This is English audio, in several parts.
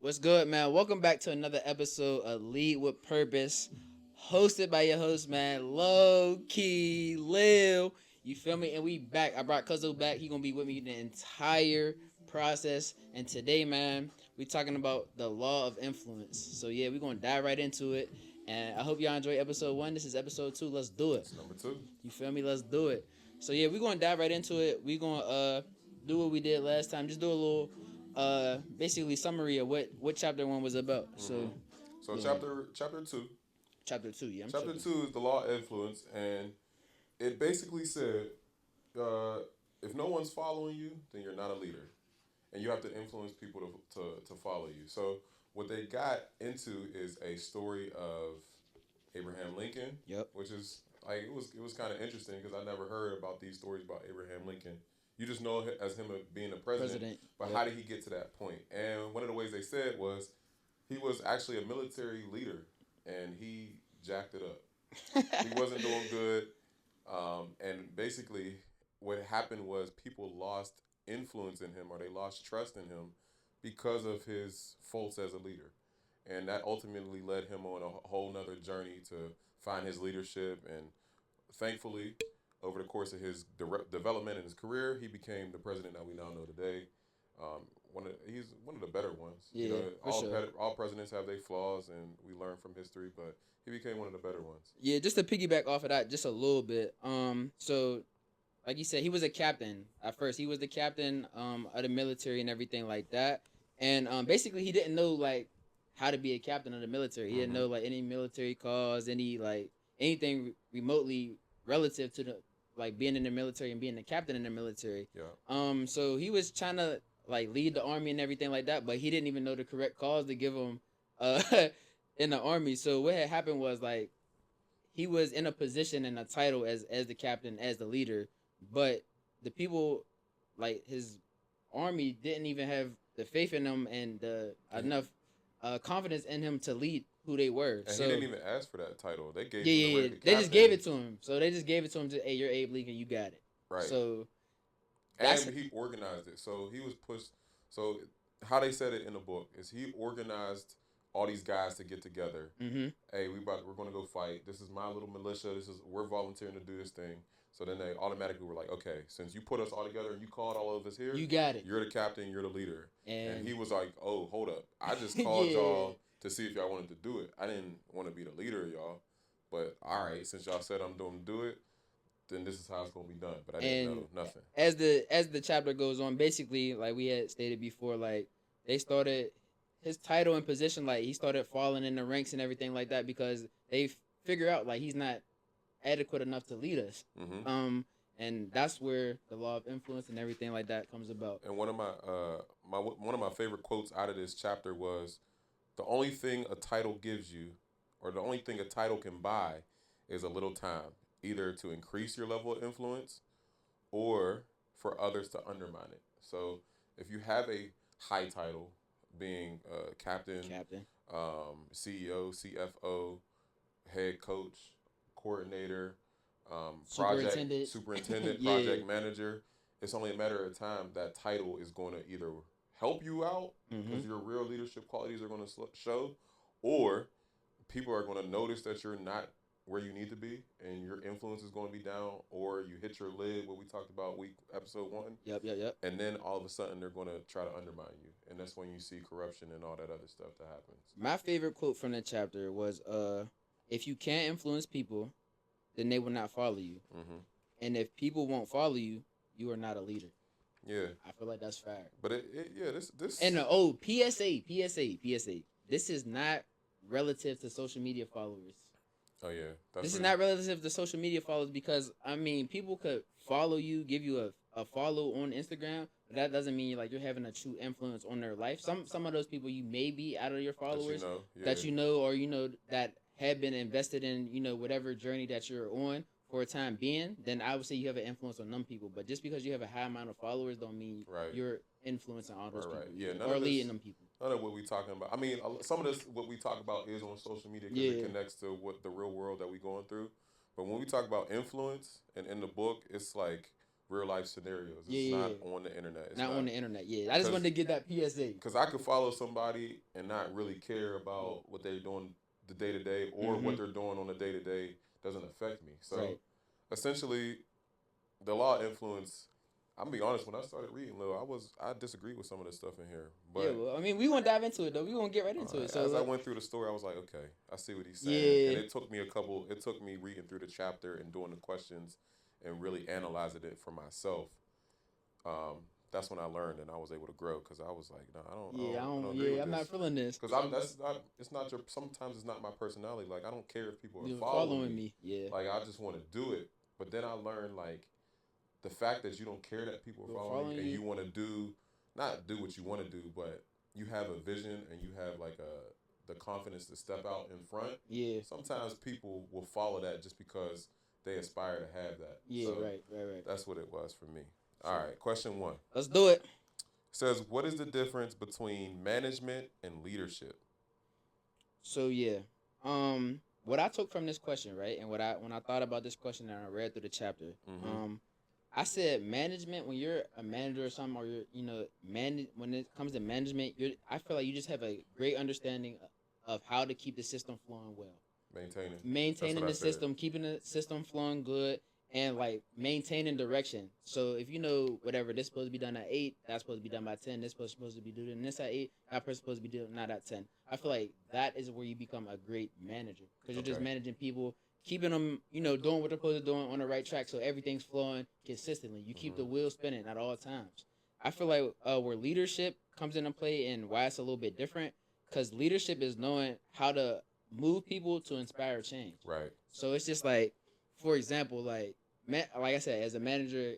What's good, man? Welcome back to another episode of Lead with Purpose, hosted by your host, man, Low Key Lil. You feel me? And we back. I brought Cuzzo back. He gonna be with me the entire process. And today, man, we talking about the law of influence. So yeah, we gonna dive right into it. And I hope y'all enjoy episode 1. This is episode 2. Let's do it. It's number two. You feel me? Let's do it. So yeah, we're gonna dive right into it. We're gonna do what we did last time. Just do a little basically summary of what chapter 1 was about. So So go ahead. chapter two. Chapter 2, yeah. I'm Chapter chapter. two is the law of influence, and it basically said, uh, if no one's following you, then you're not a leader, and you have to influence people to follow you. So what they got into is a story of Abraham Lincoln, Yep. which is like it was kind of interesting because I never heard about these stories about Abraham Lincoln. You just know as him being a president, President. but how Yep. did he get to that point? And one of the ways they said was he was actually a military leader and he jacked it up. He wasn't doing good, and basically what happened was people lost influence in him or they lost trust in him because of his faults as a leader, and that ultimately led him on a whole nother journey to find his leadership. And thankfully, over the course of his development in his career, he became the president that we now know today. He's one of the better ones. You Yeah, know, for sure. all presidents have their flaws, and we learn from history. But he became one of the better ones. Yeah, just to piggyback off of that just a little bit. So like you said, he was a captain at first. He was the captain of the military and everything like that. And basically he didn't know like how to be a captain of the military. He didn't Mm-hmm. know like any military cause, any like anything remotely relative to the like being in the military and being the captain in the military. Yeah. So he was trying to like lead the army and everything like that, but he didn't even know the correct cause to give him in the army. So what had happened was like he was in a position and a title as the captain, as the leader, but the people like his army didn't even have the faith in him and And, enough confidence in him to lead who they were. and he didn't So even ask for that title. They gave yeah, him the yeah, rank yeah. of They just gave it captain. to him. So they just gave it to him. To hey, you're Abe Lincoln, you got it. Right. So that's And he organized it. So he was pushed. So how they said it in the book is he organized all these guys to get together. mm-hmm. Hey, we're gonna go fight. This is my little militia. We're volunteering to do this thing. So then they automatically were like, okay, since you put us all together and you called all of us here, You got it. you're the captain, you're the leader. And And he was like, oh, hold up, I just called yeah, y'all to see if y'all wanted to do it. I didn't want to be the leader of y'all, but all right, since y'all said I'm doing to do it, then this is how it's gonna be done. But I didn't and know nothing. as the chapter goes on, basically, like we had stated before, like they started his title and position, like he started falling in the ranks and everything like that because they figure out like he's not adequate enough to lead us. Hmm. Um, and that's where the law of influence and everything like that comes about. And one of my favorite quotes out of this chapter was, "The only thing a title gives you, or the only thing a title can buy, is a little time, either to increase your level of influence or for others to undermine it." So if you have a high title, being captain, Captain, CEO, CFO, head coach, coordinator, project superintendent, superintendent, yeah, project manager, it's only a matter of time that title is going to either help you out mm-hmm. because your real leadership qualities are going to show, or people are going to notice that you're not where you need to be and your influence is going to be down, or you hit your lid, what we talked about episode 1, Yep, yep, yep. and then all of a sudden they're going to try to undermine you, and that's when you see corruption and all that other stuff that happens. My favorite quote from the chapter was, "If you can't influence people, then they will not follow you, Hmm. and if people won't follow you, you are not a leader." Yeah, I feel like that's fair. but yeah, this And PSA, PSA, PSA. This is not relative to social media followers. oh yeah, that's This is what. not relative to social media followers because I mean people could follow you, give you a follow on Instagram, but that doesn't mean like you're having a true influence on their life. Some of those people you may be out of your That you followers know, yeah, that you know or you know that have been invested in, you know, whatever journey that you're on for a time being, then I would say you have an influence on them people. But just because you have a high amount of followers don't mean right, you're influencing all those right, people yeah. either or leading them people. None of what we talking about. I mean, some of this what we talk about is on social media because it Yeah. connects to what the real world that we going through. But when we talk about influence and in the book, it's like real life scenarios. It's Yeah, not yeah. on the internet. It's Not on the internet. Yeah, I just 'cause- wanted to get that PSA. Because I could follow somebody and not really care about what they're doing the day to day, or what they're doing on the day to day doesn't affect me. So Right. essentially, the law of influence. I'm gonna be honest. When I started reading, Lil, I disagreed with some of the stuff in here. But Yeah, well, I mean, we gonna dive into it though. We gonna get right into it. So as I went through the story, I was like, okay, I see what he's saying. Yeah. And it took me It took me reading through the chapter and doing the questions and really analyzing it for myself. That's when I learned and I was able to grow, because I was like, no, I don't agree with I'm this. not feeling this. Because it's not your, sometimes it's not my personality. Like, I don't care if people are You're following me. Yeah. Like, I just want to do it. But then I learned, like, the fact that you don't care that people are following you, and you want to not do what you want to do, but you have a vision and you have, like, the confidence to step out in front. Yeah. Sometimes people will follow that just because they aspire to have that. Yeah, so right. That's what it was for me. All right, question 1. Let's do it. Says, what is the difference between management and leadership? So yeah, what I took from this question, right, and when I thought about this question and I read through the chapter, I said management. When you're a manager or something, or you're when it comes to management, I feel like you just have a great understanding of how to keep the system flowing well. Maintaining the system, keeping the system flowing good, and like maintaining direction. So if you know whatever this is supposed to be done at 8, that's supposed to be done by 10. This supposed to be doing this at 8. That person's supposed to be doing that at 10. I feel like that is where you become a great manager, because you're just managing people, keeping them, doing what they're supposed to do on the right track, so everything's flowing consistently. You keep the wheel spinning at all times. I feel like where leadership comes into play and why it's a little bit different, because leadership is knowing how to move people to inspire change. Right. So it's just like, for example, like I said, as a manager,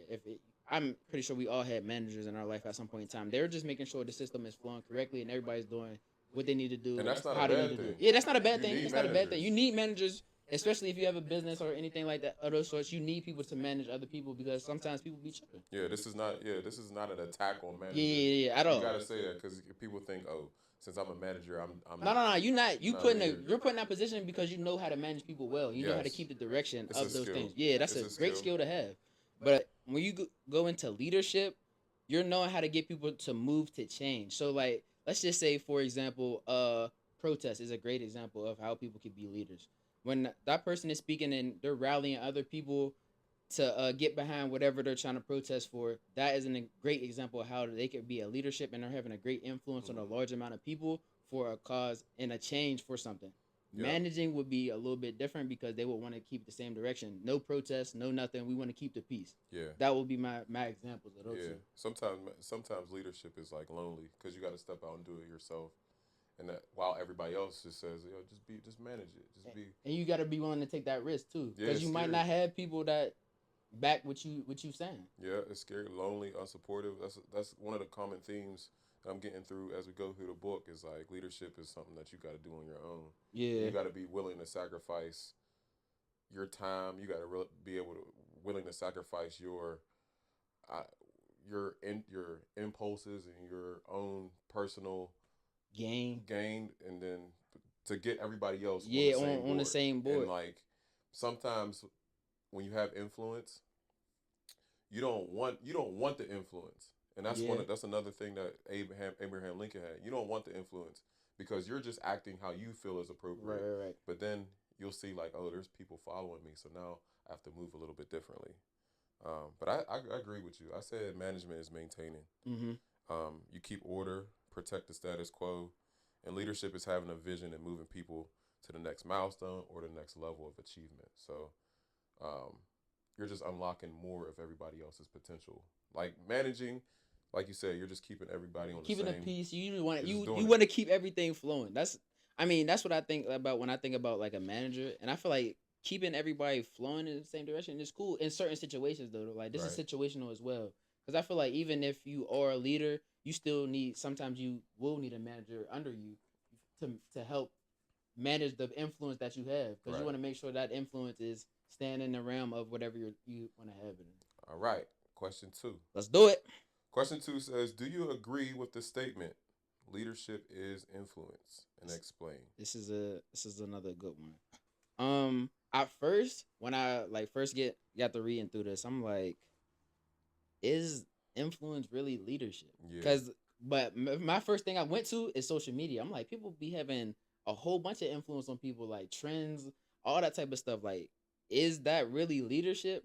I'm pretty sure we all had managers in our life at some point in time. They're just making sure the system is flowing correctly and everybody's doing what they need to do. And that's not how a they bad need to thing. do. Yeah, that's not a bad You thing. need It's not a bad thing. managers. You need managers, especially if you have a business or anything like that, other sorts. You need people to manage other people, because sometimes people be tripping. Yeah, this is not an attack on managers. Yeah, at all. You gotta say that, because people think, oh, since I'm a manager, I'm No. You're not. You're Put in that position because you know how to manage people well. You know how to keep the direction It's of a those skill. things. Yeah, that's It's a great skill to have. But when you go into leadership, you're knowing how to get people to move to change. So like, let's just say, for example, protest is a great example of how people can be leaders. When that person is speaking and they're rallying other people to get behind whatever they're trying to protest for, that is a great example of how they could be a leadership, and they're having a great influence on a large amount of people for a cause and a change for something. Yeah. Managing would be a little bit different, because they would want to keep the same direction. No protests, no nothing. We want to keep the peace. Yeah. That would be my examples of those two. Sometimes leadership is like lonely, because you got to step out and do it yourself. And that, while everybody else just says, just manage it. And you got to be willing to take that risk too, because you might not have people that back what you saying. Yeah, it's scary, lonely, unsupportive. That's one of the common themes I'm getting through as we go through the book, is like, leadership is something that you got to do on your own. Yeah. You got to be willing to sacrifice your time. You got to be willing to sacrifice your impulses and your own personal gain, and then to get everybody else on the same board. And like, sometimes when you have influence, you don't want the influence. And that's another thing that Abraham Lincoln had. You don't want the influence, because you're just acting how you feel is appropriate. Right. But then you'll see, like, oh, there's people following me, so now I have to move a little bit differently. But I agree with you. I said management is maintaining. Mm-hmm. You keep order, protect the status quo, and leadership is having a vision and moving people to the next milestone or the next level of achievement. So you're just unlocking more of everybody else's potential. Like, managing, like you said, you're just keeping everybody on keeping the same. Keeping the peace. You want to keep everything flowing. That's what I think about when I think about like a manager. And I feel like keeping everybody flowing in the same direction is cool in certain situations, though. Like, this is situational as well. Because I feel like even if you are a leader, you still sometimes you will need a manager under you to help manage the influence that you have. Because you want to make sure that influence is staying in the realm of whatever you want to have it in. All right. Question 2. Let's do it. Question 2 says, do you agree with the statement, leadership is influence? And explain. This is another good one. At first, when I first got to reading through this, I'm like, is influence really leadership? Yeah. But my first thing I went to is social media. I'm like, people be having a whole bunch of influence on people, like trends, all that type of stuff. Like, is that really leadership?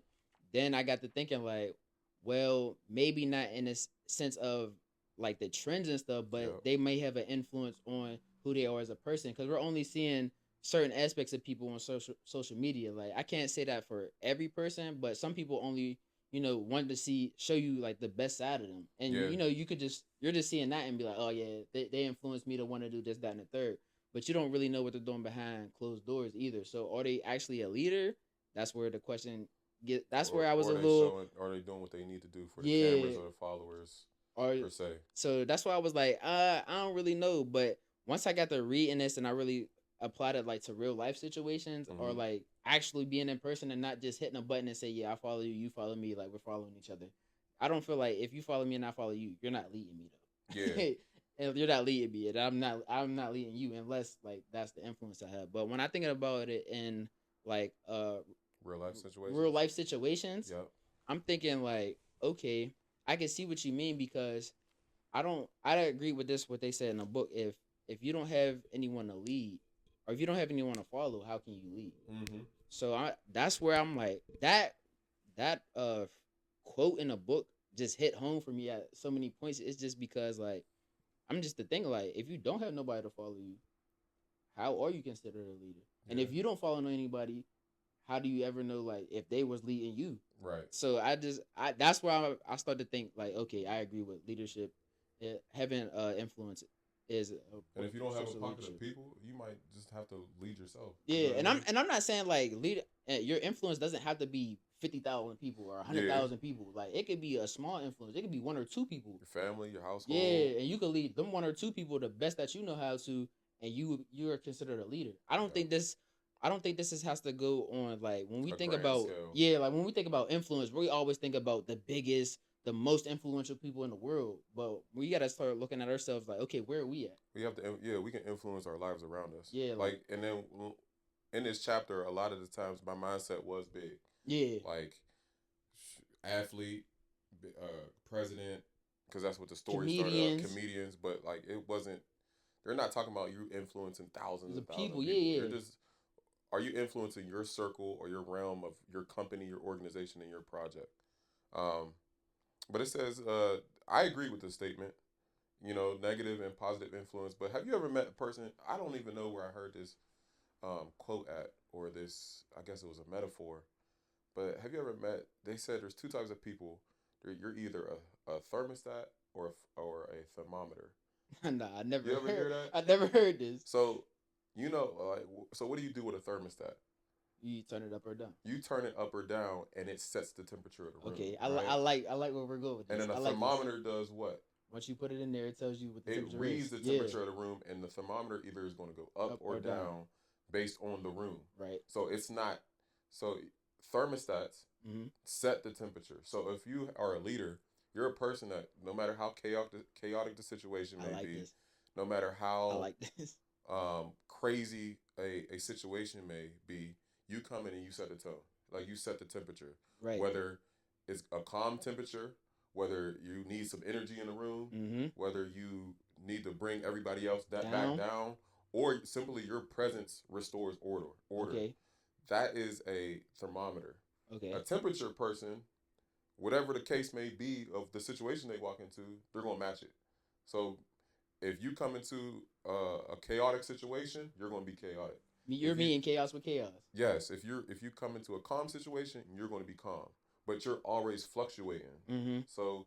Then I got to thinking, like, well, maybe not in a sense of like the trends and stuff, but Yep. they may have an influence on who they are as a person, because we're only seeing certain aspects of people on social media. Like, I can't say that for every person, but some people only want to show you like the best side of them, and Yeah. you're just seeing that and be like, oh yeah, they influenced me to want to do this, that, and the third, but you don't really know what they're doing behind closed doors either. So are they actually a leader? That's where the question that's where I was Or a they little, showing, are they doing what they need to do for the cameras yeah, or the followers or per se? so that's why I was like, I don't really know. But once I got to reading this and I really applied it like to real life situations, or Mm-hmm. like actually being in person and not just hitting a button and say, yeah, I follow you, you follow me, like we're following each other. I don't feel like if you follow me and I follow you, you're not leading me Yeah. though. And you're not leading me, and I'm not leading you unless like that's the influence I have. But when I think about it in like Real life real situations. life situations, Yep. I'm thinking like, okay, I can see what you mean, because I agree with this what they said in the book. If you don't have anyone to lead, or if you don't have anyone to follow, how can you lead? Mm-hmm. So that's where I'm like, that quote in the book just hit home for me at so many points. It's just because like I'm just the thing, like if you don't have nobody to follow you, how are you considered a leader? And Yeah. if you don't follow anybody, how do you ever know like if they was leading you? Right. So that's where I start to think like, okay, I agree with leadership. Having influence is And if you don't have a social pocket of leadership. people, you might just have to lead yourself. You Yeah, know what and I mean? I'm not saying like lead. Your influence doesn't have to be 50,000 people or hundred Yeah. thousand people. Like it could be a small influence. It could be one or two people. Your family, your household. Yeah, and you can lead them one or two people the best that you know how to, and you are considered a leader. I don't think this has to go on like when we A think grand about, scale. yeah, like when we think about influence, we always think about the biggest, the most influential people in the world. But we gotta start looking at ourselves like, okay, where are we at? We have to, yeah, we can influence our lives around us. Yeah, Like, and then in this chapter, a lot of the times my mindset was big. yeah, Like, athlete, president, because that's what the story started out. comedians, Comedians, but like it wasn't. They're not talking about you influencing thousands the and thousands people, of yeah, people. They're yeah, just, are you influencing your circle or your realm of your company, your organization, and your project? Um, but it says, I agree with this statement. You know, negative and positive influence. But have you ever met a person? I don't even know where I heard this quote at, or this. I guess it was a metaphor. But have you ever met? They said there's two types of people. You're either a thermostat or a thermometer. Nah, You ever hear that? I never heard this. So, you know, like, so what do you do with a thermostat? You turn it up or down. You turn it up or down, and it sets the temperature of the room. Okay, Right? I like where we're going with this. And then a I like thermometer does what? once you put it in there, it tells you what the It temperature reads is. the temperature of the room, and the thermometer either is going to go up or down based on the room. Right. So it's not. So thermostats set the temperature. So if you are a leader, you're a person that no matter how chaotic the situation may be, this. no matter I how like this. crazy a situation may be, you come in and you set the tone. Like you set the temperature. Right. Whether it's a calm temperature, whether you need some energy in the room, whether you need to bring everybody else back down, or simply your presence restores order. Okay. That is a thermometer. Okay. A temperature person, whatever the case may be of the situation they walk into, they're going to match it. So if you come into a chaotic situation, you're going to be chaotic. You're meeting chaos with chaos. Yes. If you come into a calm situation, you're going to be calm. But you're always fluctuating. So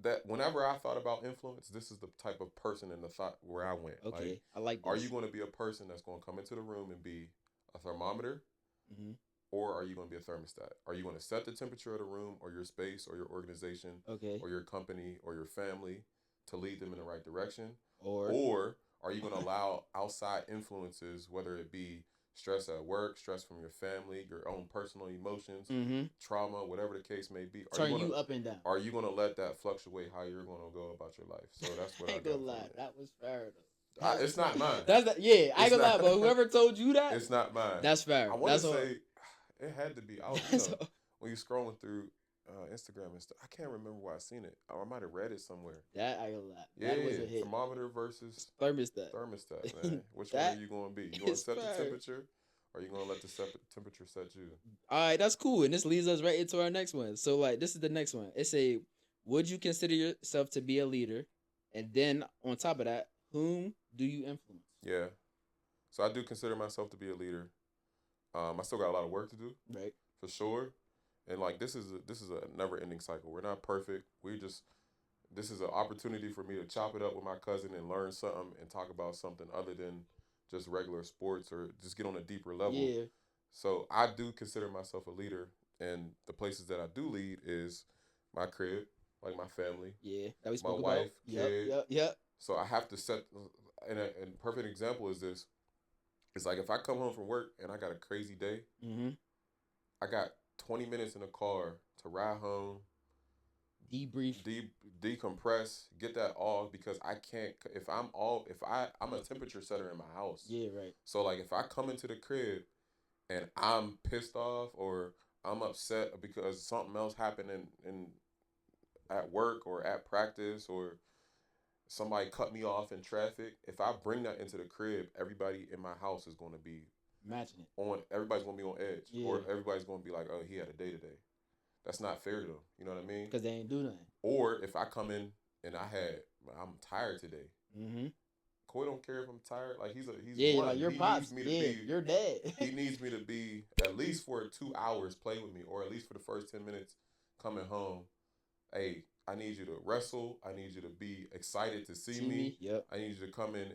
that whenever I thought about influence, this is the type of person in the thought where I went. Okay, like, I like this. Are you going to be a person that's going to come into the room and be a thermometer? Or are you going to be a thermostat? Are you going to set the temperature of the room or your space or your organization or your company or your family to lead them in the right direction? Or are you going to allow outside influences, whether it be stress at work, stress from your family, your own personal emotions, trauma, whatever the case may be. Turn you up and down. Are you going to let that fluctuate how you're going to go about your life? So that's what I ain't got gonna lie. That was fair. It's not mine. I ain't gonna lie, but whoever told you that, it's not mine. That's fair. I want to say it had to be. When you're scrolling through Instagram and stuff. I can't remember where I seen it. Or I might have read it somewhere. That I lie. Yeah, That was a hit. thermometer versus Thermostat. man. Which one are you going to be? You going to is set the fire. temperature, or you going to let the temperature set you? All right, that's cool. And this leads us right into our next one. So, like, this is the next one. It's a, would you consider yourself to be a leader? And then on top of that, whom do you influence? Yeah. So I do consider myself to be a leader. I still got a lot of work to do, Right. for sure. And like this is a never ending cycle. We're not perfect. This is an opportunity for me to chop it up with my cousin and learn something and talk about something other than just regular sports or just get on a deeper level. Yeah. So I do consider myself a leader, and the places that I do lead is my crib, like my family, Yeah. That we my spoke wife, about. kid. Yep. So I have to set. And a perfect example is this. It's like if I come home from work and I got a crazy day, Mm-hmm. I got 20 minutes in the car to ride home, Debrief. decompress, get that off because I can't. I'm a temperature setter in my house. Yeah, right. So like if I come into the crib and I'm pissed off or I'm upset because something else happened in at work or at practice or somebody cut me off in traffic, if I bring that into the crib, everybody in my house is going to be matching it. Everybody's going to be on edge. Yeah. Or everybody's going to be like, oh, he had a day today. That's not fair to them. You know what I mean? Because they ain't do nothing. Or if I come in and I'm tired today. Mm-hmm. Koi don't care if I'm tired. Like he's one. Like your pops. You're dead. He needs me to be at least for 2 hours play with me, or at least for the first 10 minutes coming home. Hey, I need you to wrestle. I need you to be excited to see me. Yep. I need you to come in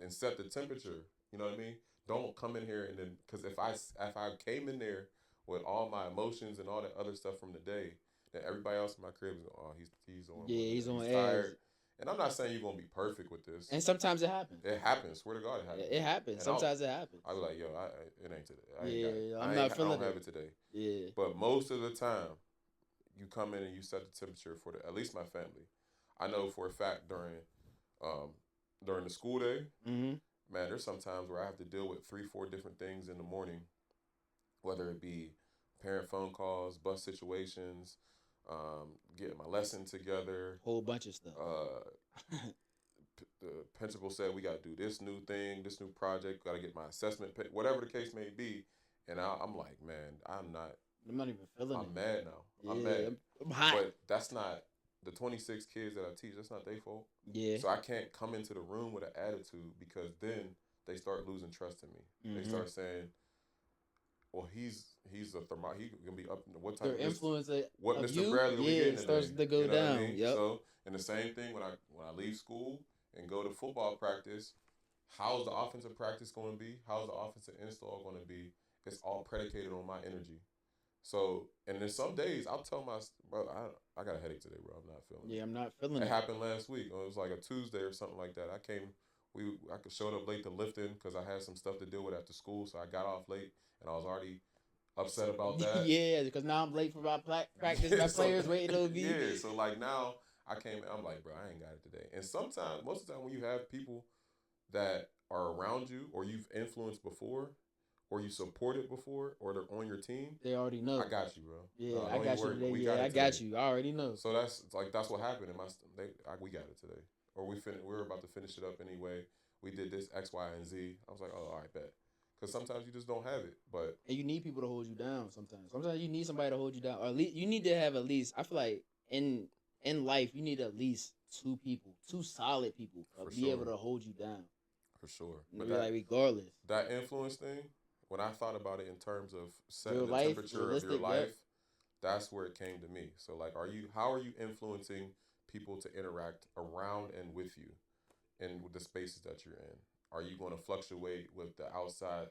and set the temperature. You know what I mean? Don't come in here and then because if I came in there with all my emotions and all that other stuff from the day, then everybody else in my crib is he's on he's on edge. Tired. And I'm not saying you're gonna be perfect with this. And sometimes it happens. It happens. Swear to God, it happens. It happens. Sometimes it happens. I be like, yo, it ain't today. I'm not feeling it. I don't have it today. Yeah. But most of the time, you come in and you set the temperature for at least my family. I know for a fact during the school day, mm-hmm. man, there's some times where I have to deal with 3-4 different things in the morning, whether it be parent phone calls, bus situations, getting my lesson together. Whole bunch of stuff. The principal said we got to do this new thing, this new project, got to get my assessment, whatever the case may be. And I'm like, man, I'm not even feeling it. I'm mad now. Yeah, I'm mad. I'm hot. But that's not the 26 kids that I teach. That's not their fault. Yeah. So I can't come into the room with an attitude because then they start losing trust in me. Mm-hmm. They start saying, well, he's a thermometer. He can be up. What type of influence? What of Mr. you? Bradley will be getting starts today. to go down. I mean? Yep. So, and the same thing when I leave school and go to football practice, how's the offensive practice going to be? How's the offensive install going to be? It's all predicated on my energy. So, and then some days I'll tell my bro, I got a headache today, bro. I'm not feeling it. Yeah, I'm not feeling it. It happened last week. It was like a Tuesday or something like that. I showed up late to lifting because I had some stuff to deal with after school. So I got off late and I was already upset about that. Yeah, because now I'm late for my practice. My players waiting on me. Yeah, so like now I came. I'm like, bro, I ain't got it today. And sometimes, most of the time, when you have people that are around you, or you've influenced before, or you supported before, or they're on your team, they already know. I got you, bro. Yeah, I got you today. I got you. I already know. So that's what happened. We got it today, or we were about to finish it up anyway. We did this X, Y, and Z. I was like, oh, all right, bet. Because sometimes you just don't have it, and you need people to hold you down. Sometimes you need somebody to hold you down, or at least you need to have at least. I feel like in life you need at least 2 people, 2 solid people, to be able to hold you down. For sure, but regardless, that influence thing. When I thought about it in terms of setting the temperature of your life, that's where it came to me. So like, how are you influencing people to interact around and with you, and with the spaces that you're in? Are you going to fluctuate with the outside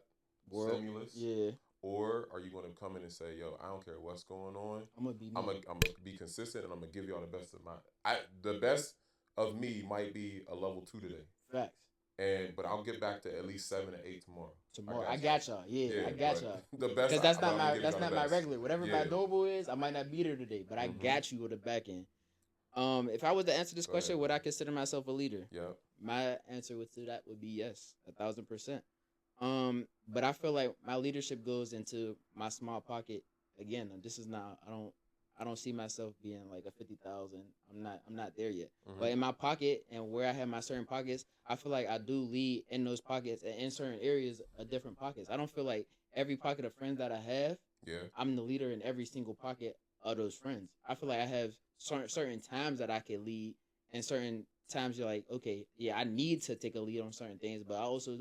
stimulus? Yeah. Or are you going to come in and say, yo, I don't care what's going on. I'm gonna be consistent, and I'm gonna give y'all the best of the best of me might be a level 2 today. Facts. But I'll get back to at least 7 or 8 tomorrow. I got y'all. Yeah, I got y'all. The best, because that's not my regular. Whatever my double is, I might not beat her today, but I got you with the back end. If I was to answer this question, would I consider myself a leader? Yeah. My answer to that would be yes, 1,000%. But I feel like my leadership goes into my small pocket. Again, this is not. I don't see myself being like a 50,000. I'm not there yet. Mm-hmm. But in my pocket and where I have my certain pockets, I feel like I do lead in those pockets and in certain areas of different pockets. I don't feel like every pocket of friends that I have, I'm the leader in every single pocket of those friends. I feel like I have certain times that I can lead, and certain times you're like, okay, yeah, I need to take a lead on certain things, but I also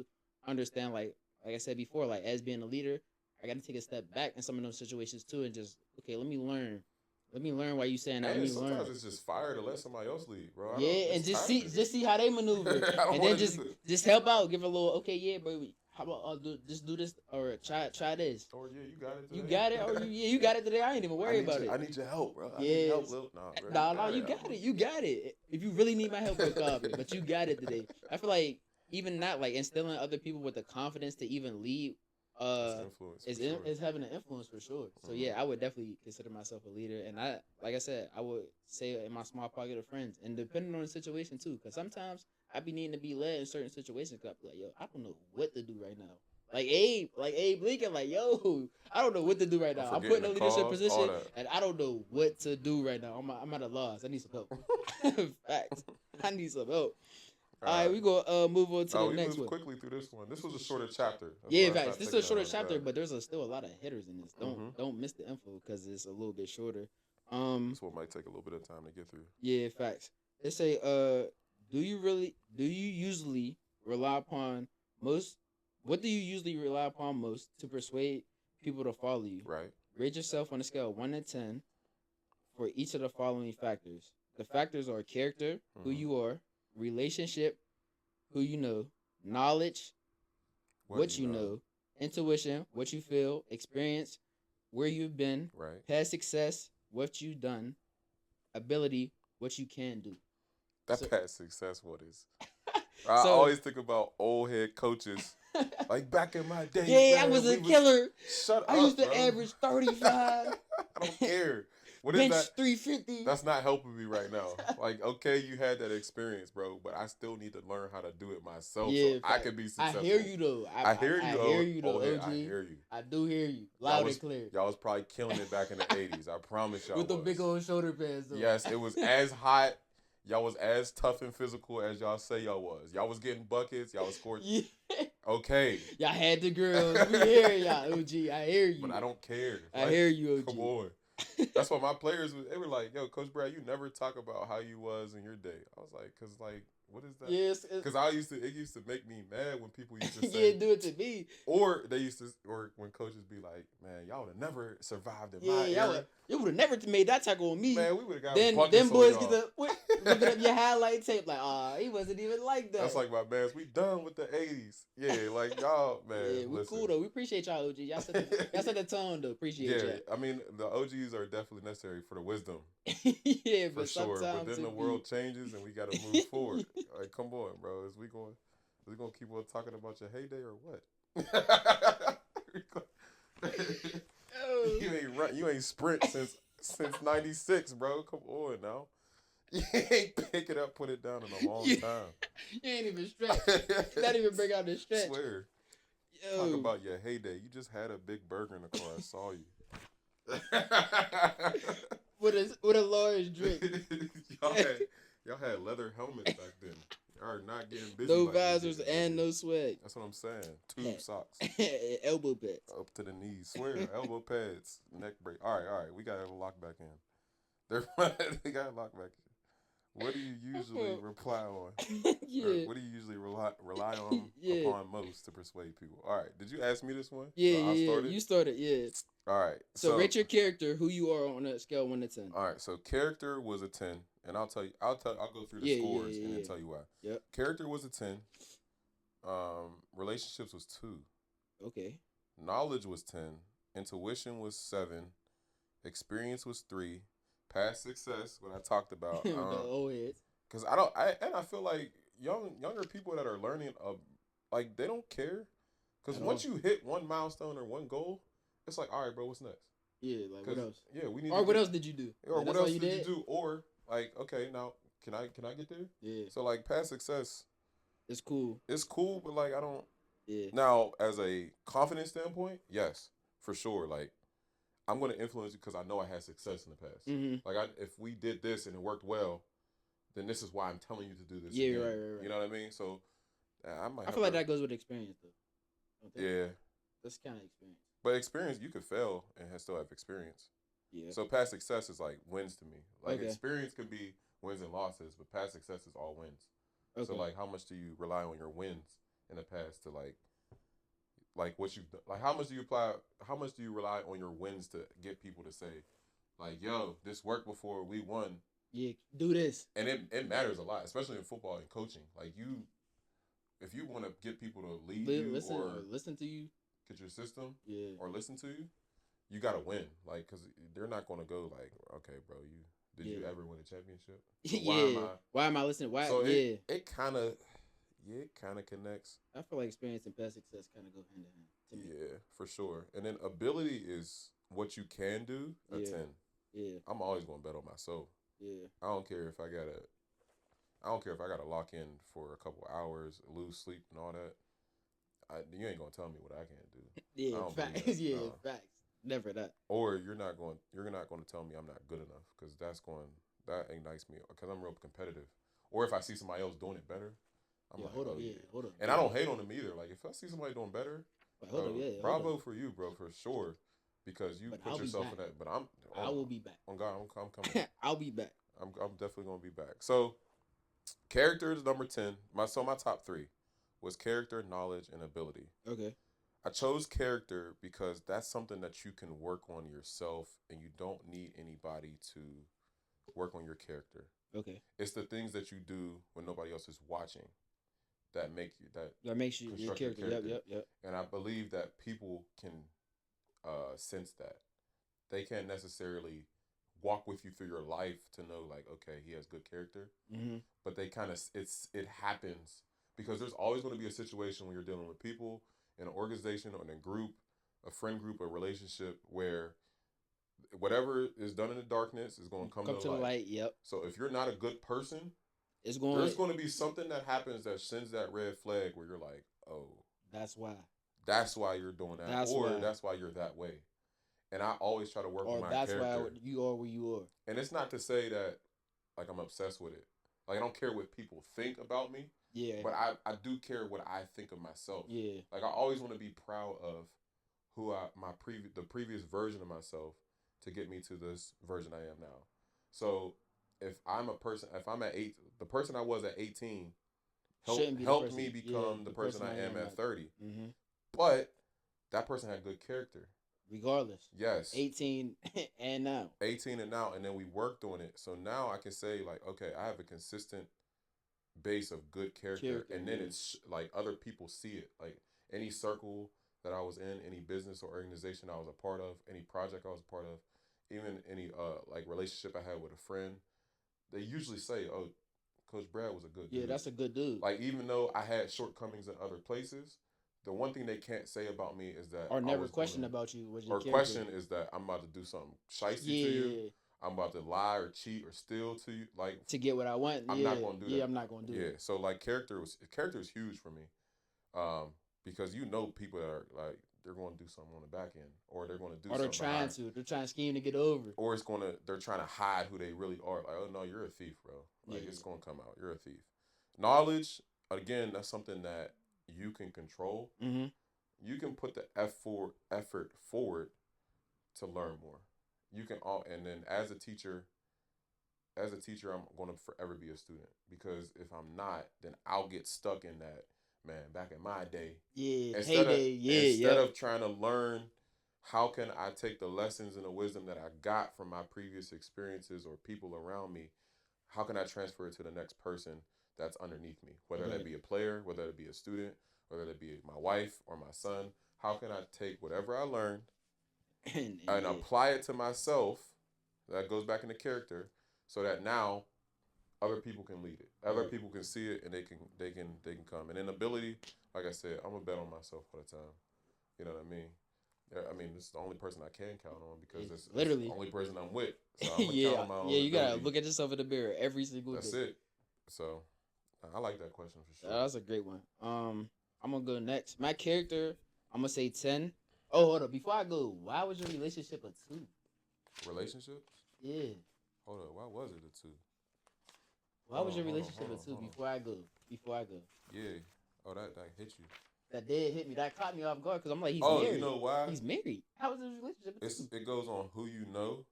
understand, like I said before, like as being a leader, I got to take a step back in some of those situations too, and just okay, let me learn. Let me learn why you saying that. Let And me learn. sometimes it's just fire to let somebody else lead, bro. Yeah, and just see how they maneuver, I don't and wanna then just help out, give a little okay, yeah, bro. How about just do this or try this? Or yeah, you got it today. You got it, or you got it today. I ain't even worried about it. I need your help, bro. I Yes. need help, Lil. Nah, bro. No, you got it. You got it. If you really need my help, bro, call me. But you got it today. I feel like even not like instilling other people with the confidence to even lead is having an influence for sure. So yeah, I would definitely consider myself a leader, and I like I said, I would say in my small pocket of friends, and depending on the situation too, because sometimes I be needing to be led in certain situations. Cause I be like, yo, I don't know what to do right now. Like Abe Lincoln, like yo, I don't know what to do right now. I'm put in a leadership position, and I don't know what to do right now. I'm at a loss. I need some help. Facts. I need some help. All right, we gonna move on to the next one. Quickly through this one. This was a shorter chapter. Yeah, facts. This is a shorter chapter, but there's still a lot of hitters in this. Don't miss the info because it's a little bit shorter. This one might take a little bit of time to get through. Yeah, facts. They say, do you usually rely upon most? What do you usually rely upon most to persuade people to follow you? Right. Rate yourself on a scale of 1 to 10 for each of the following factors. The factors are character, who you are, relationship, who you know, knowledge, what you know, intuition, what you feel, experience, where you've been, past success, what you've done, ability, what you can do. Past success, what is? I always think about old head coaches. Like back in my day. Yeah, I was a killer. Shut up. I used to average 35. I don't care. What Bench is that? 350. That's not helping me right now. Like, okay, you had that experience, bro, but I still need to learn how to do it myself so I can be successful. I hear you though. I hear you though, OG. I hear you. I do hear you. Loud and clear. Y'all was probably killing it back in the 80s. I promise y'all. With the big old shoulder pads though. Yes, it was as hot. Y'all was as tough and physical as y'all say y'all was. Y'all was getting buckets. Y'all was scoring. Yeah. Okay. Y'all had the girls. We hear y'all, OG. I hear you. But I don't care. I hear you, OG. Come on. That's why my players, they were like, yo, Coach Brad, you never talk about how you was in your day. I was like, because, like, what is that? Yes. Because it used to make me mad when people used to say. Yeah, do it to me. Or when coaches be like, man, y'all would have never survived in my era. You would have never made that tackle on me. Man, we would have got then buckets boys on get looking up your highlight tape like, he wasn't even like that. That's like my mans. We done with the 80s. Yeah, like y'all, man. Yeah, we cool though. We appreciate y'all, OG. Y'all set the tone though. Appreciate y'all. I mean, the OGs are definitely necessary for the wisdom. Yeah, for sure. But then the world changes and we got to move forward. Like, come on, bro. Is we gonna keep on talking about your heyday or what? You ain't sprint since '96, bro. Come on now. You ain't pick it up, put it down in a long time. You ain't even stretch. Not even bring out the stretch. I swear. Yo. Talk about your heyday. You just had a big burger in the car. I saw you. with a large drink. y'all had leather helmets back then. Y'all are not getting busy. No visors and no swag. That's what I'm saying. Tube socks. Elbow pads. Up to the knees. Swear. Elbow pads. Neck break. All right. We got to have a lock back in. They got a lock back in. What do you usually reply on? Yeah. What do you usually rely on upon most to persuade people? All right. Did you ask me this one? Yeah, You started, yeah. All right. So rate your character, who you are on a scale of 1 to 10. All right. So character was a 10, and I'll go through the scores and then tell you why. Yep. Character was a 10. Relationships was 2. Okay. Knowledge was 10. Intuition was 7. Experience was 3. Past success, what I talked about. The old heads. Because I feel like younger people that are learning, like they don't care. Because once you hit one milestone or one goal, it's like, all right, bro, what's next? Yeah, like what else? Yeah, we need. Or what else did you do? Or what else did you do? Or like, okay, now can I get there? Yeah. So like past success, it's cool. It's cool, but like I don't. Yeah. Now, as a confidence standpoint, yes, for sure. Like, I'm going to influence you because I know I had success in the past. Mm-hmm. Like, if we did this and it worked well, then this is why I'm telling you to do this Yeah, again. right. You know what I mean? So I might. I feel like that goes with experience, though. Don't think? Yeah, That's kind of experience. but experience, you could fail and still have experience. Yeah. So past success is like wins to me. Like Okay. experience could be wins and losses, but past success is all wins. Okay. So like, how much do you rely on your wins in the past to like what you like? How much do you apply? How much do you rely on your wins to get people to say, like, yo, this worked before, we won. Yeah, do this. And it matters a lot, especially in football and coaching. Like if you want to get people to lead you or listen to you, get your system, yeah, or listen to you, you got to win. Like, because they're not going to go like, okay, bro, did you ever win a championship? So why am I listening? Why? So yeah, it kind of connects. I feel like experience and past success kind of go hand in hand to me. Yeah, for sure. And then ability is what you can do. A 10. Yeah, I'm always going to bet on myself. Yeah, I don't care if I gotta lock in for a couple hours, lose sleep and all that. You ain't gonna tell me what I can't do. Yeah, facts. Yeah, facts. Never that. Or you're not going to tell me I'm not good enough, because that ignites me, because I'm real competitive. Or if I see somebody else doing it better, I'm like, hold on. And I don't hate on them either. Like, if I see somebody doing better, bravo for you, bro, for sure. Because you put yourself in that. But I will be back. On God, I'm coming. I'll be back. I'm definitely gonna be back. So, characters number 10. My top 3 was character, knowledge, and ability. Okay. I chose character because that's something that you can work on yourself, and you don't need anybody to work on your character. Okay. It's the things that you do when nobody else is watching that makes you your character. Yep. And I believe that people can sense that. They can't necessarily walk with you through your life to know, like, okay, he has good character. Mm-hmm. But they kind of it happens, because there's always going to be a situation when you're dealing with people in an organization or in a group, a friend group, a relationship, where whatever is done in the darkness is going to come to the light. Yep. So if you're not a good person, there's going to be something that happens that sends that red flag where you're like, oh, that's why you're doing that, that's why you're that way. And I always try to work on my character. Or that's why you are where you are. And it's not to say that, like, I'm obsessed with it. Like, I don't care what people think about me. Yeah. But I do care what I think of myself. Yeah. Like, I always want to be proud of the previous version of myself to get me to this version I am now. So if the person I was at 18 helped me become the person I am at 30. Mm-hmm. But that person had good character. Regardless. Yes. 18 and now. 18 and now. And then we worked on it. So now I can say, like, okay, I have a consistent base of good character. And then it's like other people see it. Like, any circle that I was in, any business or organization I was a part of, any project I was a part of, even any like relationship I had with a friend, they usually say, oh, Coach Brad was a good dude. Yeah, that's a good dude. Like, even though I had shortcomings in other places, the one thing they can't say about me is that, or never question about you was your character. Question is that I'm about to do something shiesty to you. I'm about to lie or cheat or steal to you, like, to get what I want. I'm not going to do that. Yeah, I'm not going to do that. Yeah, so like character is huge for me, because people that are like, they're going to do something on the back end, or they're going to do something. Or they're trying to scheme to get over. Or they're trying to hide who they really are. Like, oh no, you're a thief, bro. Like, it's going to come out. You're a thief. Knowledge, again, that's something that you can control. Mm-hmm. You can put the effort forward to learn more. You can and then as a teacher, I'm going to forever be a student, because if I'm not, then I'll get stuck in that, man, back in my day. Yeah, instead of trying to learn, how can I take the lessons and the wisdom that I got from my previous experiences or people around me, how can I transfer it to the next person that's underneath me, whether that be a player, whether it be a student, whether it be my wife or my son. How can I take whatever I learned and apply it to myself? That goes back into character, so that now other people can lead it. Other people can see it, and they can come. And in ability, like I said, I'm gonna bet on myself all the time. You know what I mean? I mean, this is the only person I can count on, because it's literally the only person I'm with. So I'm gonna count on my own you ability. gotta look at yourself in the mirror every single day. That's it. So I like that question for sure. That's a great one. I'm gonna go next. My character, I'm gonna say 10. Oh, hold up. Before I go, why was your relationship a 2? Relationships? Yeah. Hold up. Why was it a 2? Why was your relationship a 2? Before I go. Yeah. Oh, that hit you. That did hit me. That caught me off guard because I'm like, he's Oh, married. you know why? He's married. How was his relationship a 2? It goes on who you know,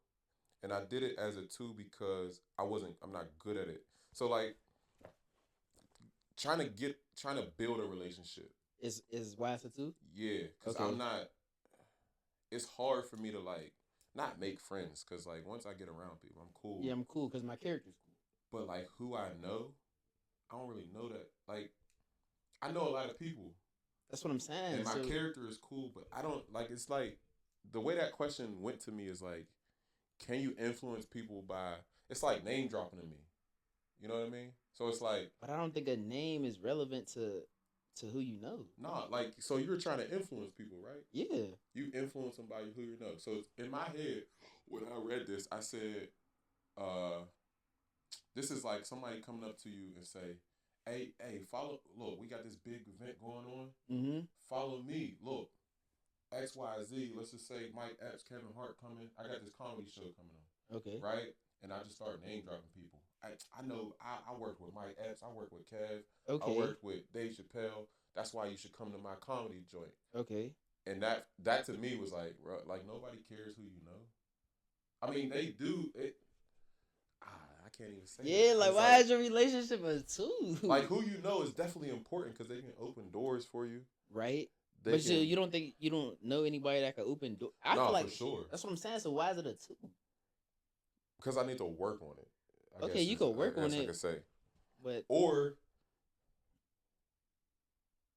and I did it as a 2 because I'm not good at it. So like, trying to build a relationship. Is why it's a 2? Yeah, because Okay. I'm not. It's hard for me to like not make friends because like once I get around people, I'm cool. Yeah, I'm cool because my character's cool. But like who I know, I don't really know that. Like I know a lot of people. That's what I'm saying. And my character is cool, but I don't like. It's like the way that question went to me is like, can you influence people by? It's like name dropping to me. You know what I mean? So it's like. But I don't think a name is relevant to who you know. Nah, like so you're trying to influence people, right? Yeah. You influence somebody who you know. So in my head, when I read this, I said, this is like somebody coming up to you and say, hey, follow. Look, we got this big event going on. Mm-hmm. Follow me. Look, X, Y, Z. Let's just say Mike Epps, Kevin Hart coming. I got this comedy show coming on. Okay. Right? And I just start name dropping people. I know I work with Mike Epps. I work with Kev. Okay. I worked with Dave Chappelle. That's why you should come to my comedy joint. Okay. And that to me was like nobody cares who you know. I mean, they do. I can't even say. Yeah, like why is your relationship a 2? Like who you know is definitely important because they can open doors for you. Right. But you don't think you don't know anybody that can open doors? I feel like for sure. That's what I'm saying. So why is it a 2? Because I need to work on it. Okay, you can work on it. I could say. But or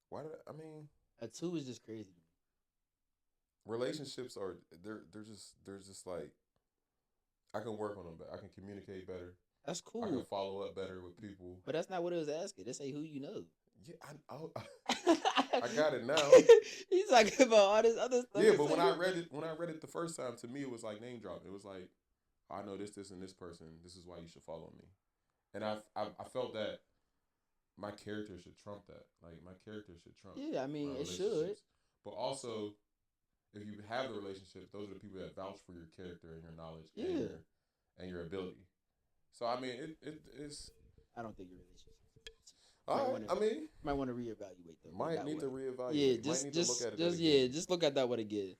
why did I mean a 2 is just crazy. Relationships are they're just like I can work on them better. I can communicate better. That's cool. I can follow up better with people. But that's not what it was asking. They say who you know. Yeah, I got it now. He's talking about all this other stuff. Yeah, but when I read it the first time, to me it was like name dropping. It was like, I know this, and this person. This is why you should follow me. And I felt that my character should trump that. Like my character should trump. Yeah, I mean it should. But also, if you have the relationship, those are the people that vouch for your character and your knowledge and your ability. So I mean, it's. I don't think your relationship. Might want to reevaluate though. Might need to reevaluate. Yeah, just look at that one again.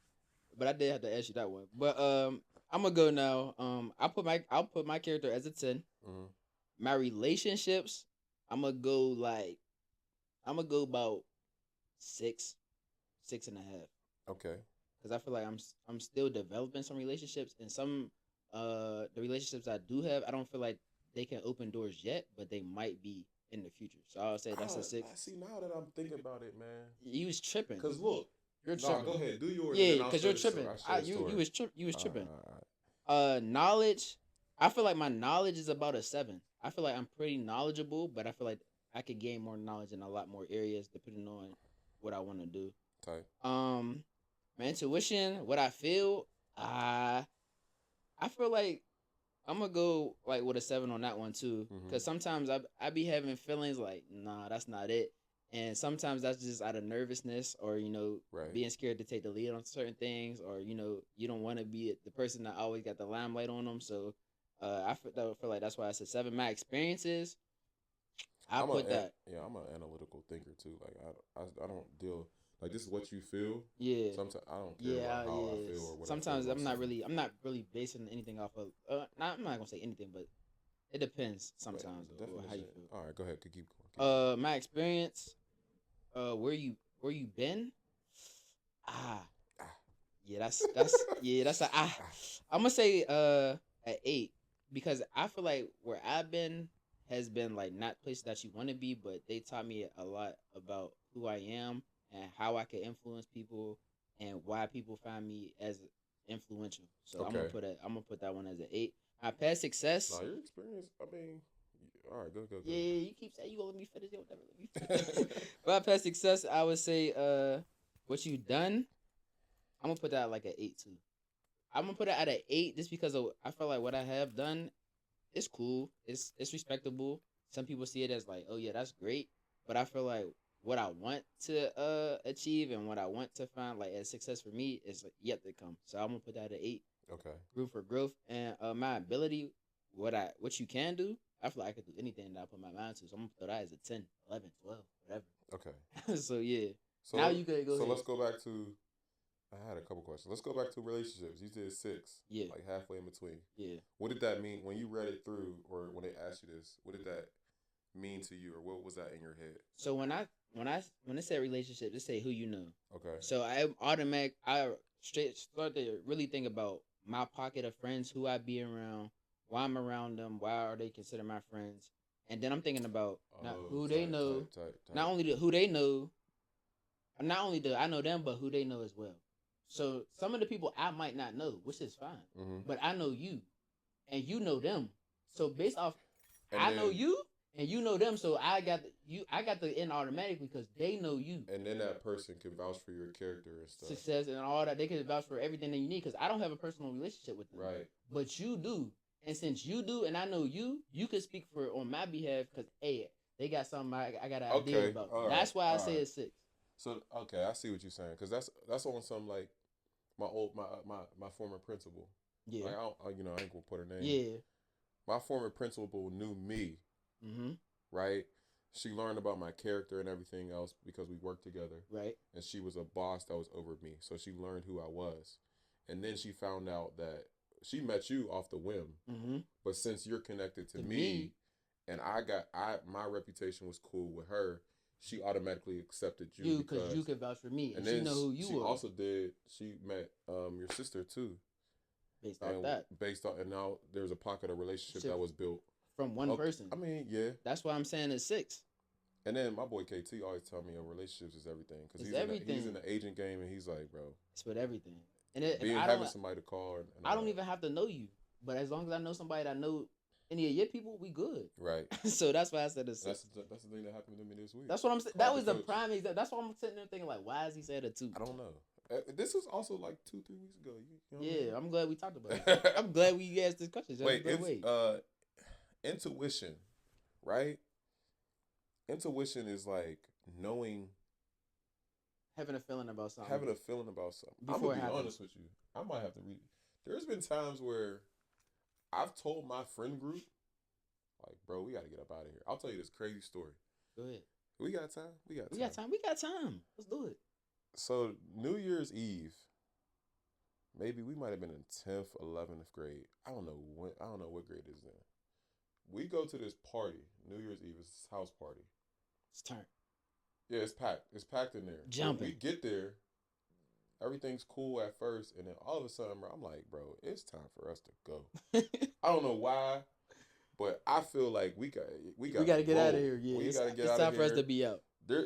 But I did have to ask you that one. But I'm gonna go now. I'll put my character as a 10. Mm-hmm. My relationships, I'm gonna go about 6.5. Okay. Because I feel like I'm still developing some relationships, and some the relationships I do have, I don't feel like they can open doors yet, but they might be in the future. So I'll say that's a 6. I see now that I'm thinking about it, man. You was tripping. Cause look, you're tripping. Go ahead, do yours. Yeah, because you're tripping. You was tripping. Knowledge. I feel like my knowledge is about a 7. I feel like I'm pretty knowledgeable, but I feel like I could gain more knowledge in a lot more areas depending on what I want to do. Type. My intuition, what I feel, I feel like I'm gonna go like with a 7 on that one too, because sometimes I be having feelings like, nah, that's not it, and sometimes that's just out of nervousness or being scared to take the lead on certain things, or you don't want to be the person that always got the limelight on them. So I feel like that's why I said 7. My experiences, I put that. Yeah, I'm an analytical thinker too. Like I don't deal. Like this is what you feel. Yeah. Sometimes I don't care about how I feel or what. Sometimes I'm not really basing anything off of. I'm not gonna say anything, but it depends sometimes on how you feel. All right, go ahead. Keep going. My experience. Where you been? Yeah, that's I'm gonna say at 8 because I feel like where I've been has been like not places that you want to be, but they taught me a lot about who I am and how I can influence people and why people find me as influential. So I'm gonna put that one as an 8. My past success. No, your experience. I mean, all right, go. Yeah, you keep saying you gonna let me finish. You'll never let me finish. My past success, I would say, what you done. I'm gonna put that like an 8 too. I'm gonna put it at an 8 just because I feel like what I have done, it's cool. It's respectable. Some people see it as like, oh yeah, that's great. But I feel like what I want to achieve and what I want to find like as success for me is like, yet to come. So I'm gonna put that at 8. Okay. Room for growth and my ability, what you can do. I feel like I could do anything that I put my mind to. So I'm gonna throw that as a 10, 11, 12, whatever. Okay. So yeah. So now you could go. So ahead. let's go back to. I had a couple questions. Let's go back to relationships. You did 6. Yeah. Like halfway in between. Yeah. What did that mean when you read it through, or when they asked you this? What did that mean to you, or what was that in your head? So when it said relationship, it say who you know. Okay. So I straight start to really think about my pocket of friends, who I be around, why I'm around them, why are they considered my friends, and then I'm thinking about who they know, not only who they know, not only do I know them, but who they know as well. So some of the people I might not know, which is fine, but I know you, and you know them. So based off, I know you. And you know them, so I got the end automatically because they know you. And then that person can vouch for your character and stuff. Success and all that. They can vouch for everything that you need because I don't have a personal relationship with them. Right. But you do. And since you do and I know you can speak for on my behalf because, hey, they got something I got an idea about. That's why I say it's 6. So, okay, I see what you're saying. Because that's on some, like, my former principal. Yeah. Like, I ain't going to put her name. Yeah. My former principal knew me. Mm-hmm. Right? She learned about my character and everything else because we worked together. Right. And she was a boss that was over me. So she learned who I was. And then she found out that she met you off the whim. Mm-hmm. But since you're connected to me and my reputation was cool with her, she automatically accepted you because you could vouch for me. And she know who you were. She met your sister too. Based off that. And now there's a pocket of relationship that was built. From one person. I mean, yeah. That's why I'm saying it's 6. And then my boy KT always tell me relationships is everything. Because he's in the agent game and he's like, bro. It's with everything. And having somebody to call. I don't even have to know you. But as long as I know somebody that know any of your people, we good. Right. So that's why I said it's 6. That's the thing that happened to me this week. That's what I'm saying. That was the prime example. That's why I'm sitting there thinking, like, why is he saying a 2? I don't know. This was also like 2-3 weeks ago. Yeah, I'm glad we talked about it. I'm glad we asked this question. Wait. Intuition, right? Intuition is like knowing. Having a feeling about something. I'm going to be honest with you. I might have to read. There's been times where I've told my friend group, like, bro, we got to get up out of here. I'll tell you this crazy story. Go ahead. We got time? We got time. Let's do it. So, New Year's Eve, maybe we might have been in 10th, 11th grade. I don't know what grade it is then. We go to this party, New Year's Eve. It's this house party. It's turned. Yeah, it's packed. It's packed in there. Jumping. We get there. Everything's cool at first. And then all of a sudden, I'm like, bro, it's time for us to go. I don't know why, but I feel like we got to get out of here. Yeah, it's time for us to be out.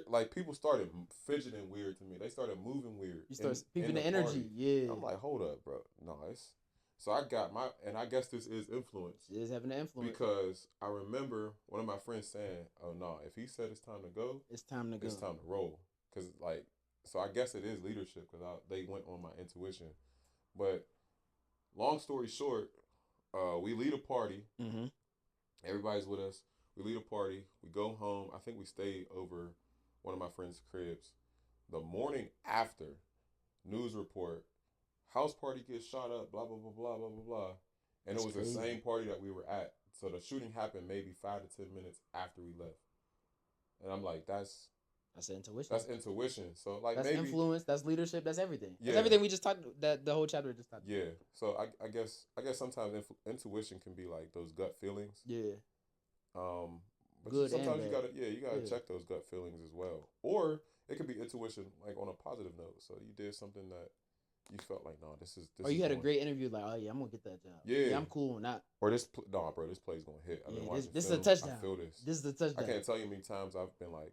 Like, people started fidgeting weird to me. They started moving weird. You start peeping the energy. Party. Yeah. I'm like, hold up, bro. No, so I got and I guess this is influence. It is having an influence. Because I remember one of my friends saying, oh, no, if he said it's time to go. It's time to go. It's time to roll. Because, like, so I guess it is leadership because they went on my intuition. But long story short, we lead a party. Mm-hmm. Everybody's with us. We lead a party. We go home. I think we stayed over one of my friend's cribs. The morning after, news report, house party gets shot up, blah, blah, blah, blah, blah, blah, blah. And it was crazy. The same party that we were at. So the shooting happened maybe 5 to 10 minutes after we left. And I'm like, that's intuition. That's intuition. So like that's maybe influence, that's leadership, that's everything. Yeah. That's everything we just talked that the whole chapter just talked about. Yeah. So I guess sometimes intuition can be like those gut feelings. Yeah. But good sometimes you gotta yeah. check those gut feelings as well. Or it could be intuition like on a positive note. So you did something that you felt like, no, this is. Or you had a great interview, like, oh yeah, I'm gonna get that job. Yeah, I'm cool on that. Or bro, this play's gonna hit. I've been watching this film. is a touchdown. I feel this. This is a touchdown. I can't tell you how many times I've been like,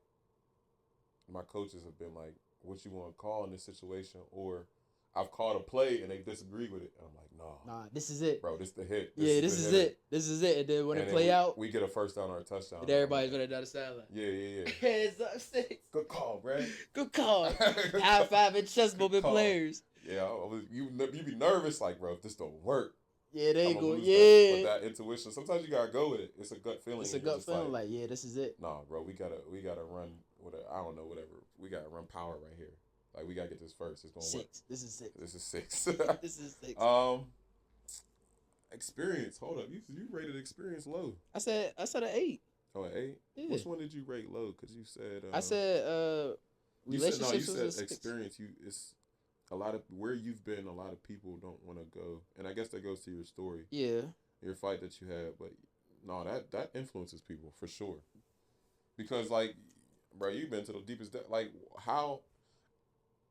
my coaches have been like, what you want to call in this situation, or I've called a play and they disagree with it, and I'm like, nah, this is it, bro. This the hit. This is it. This is it. And then when it play out, we get a first down or a touchdown. And everybody's running down the sideline. Yeah. Heads up, 6. Good call, bro. Good call. High five and chest bumping players. Yeah, you be nervous, like, bro, if this don't work. Yeah, there you go. Yeah. But that intuition, sometimes you gotta go with it. It's a gut feeling. It's a gut feeling, like, yeah, this is it. Nah, bro, we gotta run whatever. I don't know, whatever. We gotta run power right here. Like we gotta get this first. It's gonna work. 6. This is 6. This is 6. This is 6. Experience. Hold up. You rated experience low. I said an 8. Oh, an 8. Yeah. Which one did you rate low? Because you said. I said relationships. You said experience. It's a lot of where you've been. A lot of people don't want to go, and I guess that goes to your story. Yeah. Your fight that you had, but no, that influences people for sure. Because like, bro, you've been to the deepest depth. Like how.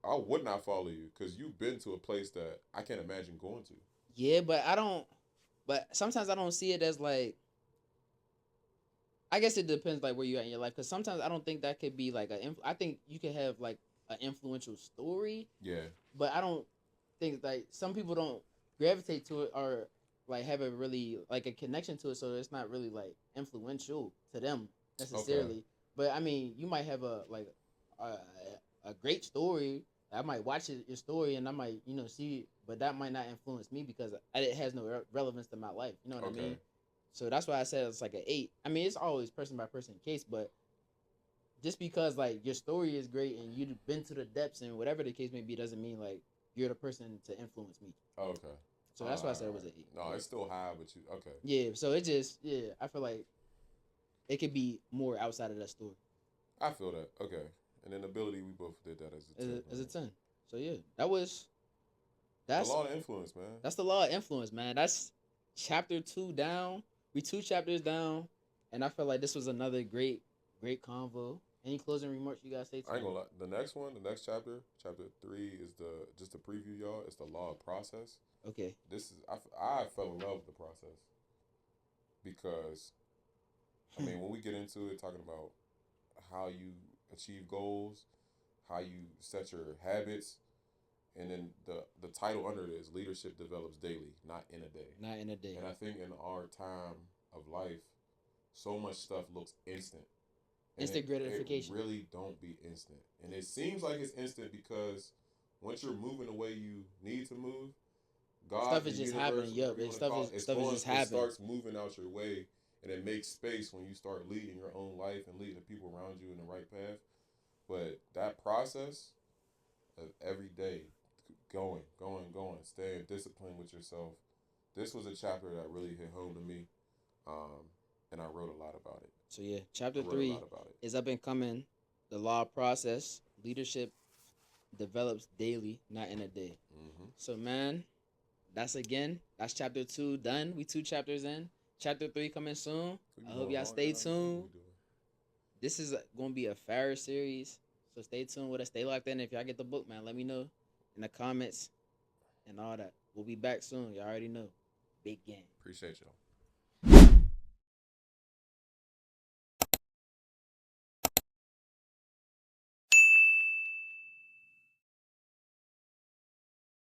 I would not follow you because you've been to a place that I can't imagine going to. Yeah, but I don't. But sometimes I don't see it as like. I guess it depends like where you're at in your life, because sometimes I don't think that could be like I think you could have like an influential story. Yeah. But I don't think like some people don't gravitate to it or like have a really like a connection to it, so it's not really like influential to them necessarily. Okay. But I mean, you might have a great story. I might watch your story and I might see it, but that might not influence me because it has no relevance to my life. You know what I mean? So that's why I said it's like an 8. I mean, it's always person by person case, but just because like your story is great and you've been to the depths and whatever the case may be doesn't mean like you're the person to influence me. Okay. So that's why I said it was an 8. No, it's still high, but you okay. Yeah. So it just I feel like it could be more outside of that story. I feel that. Okay. And then ability, we both did that as a 10. As a 10. So yeah, that's the law of influence, man. That's the law of influence, man. That's chapter 2 down. We 2 chapters down, and I feel like this was another great convo. Any closing remarks you guys say? I ain't gonna lie. The next chapter 3 is just to preview y'all. It's the law of process. Okay. This is I fell in love with the process because I mean when we get into it, talking about how you achieve goals, how you set your habits, and then the title under it is leadership develops daily, not in a day. Not in a day. And I think in our time of life, so much stuff looks instant. Instant gratification. It really don't be instant. And it seems like it's instant because once you're moving the way you need to move, God, stuff is just happening. Yup, stuff is just happening. It starts moving out your way, and it makes space when you start leading your own life and leading the people around you in the right path. But that process of every day, going, staying disciplined with yourself. This was a chapter that really hit home to me, and I wrote a lot about it. So yeah, chapter 3 is up and coming. The law of process, leadership develops daily, not in a day. Mm-hmm. So man, that's chapter 2 done. We 2 chapters in. Chapter 3 coming soon. I hope y'all stay tuned. This is going to be a fire series, so stay tuned with us. Stay locked in. If y'all get the book, man, let me know in the comments and all that. We'll be back soon. Y'all already know. Big game. Appreciate y'all.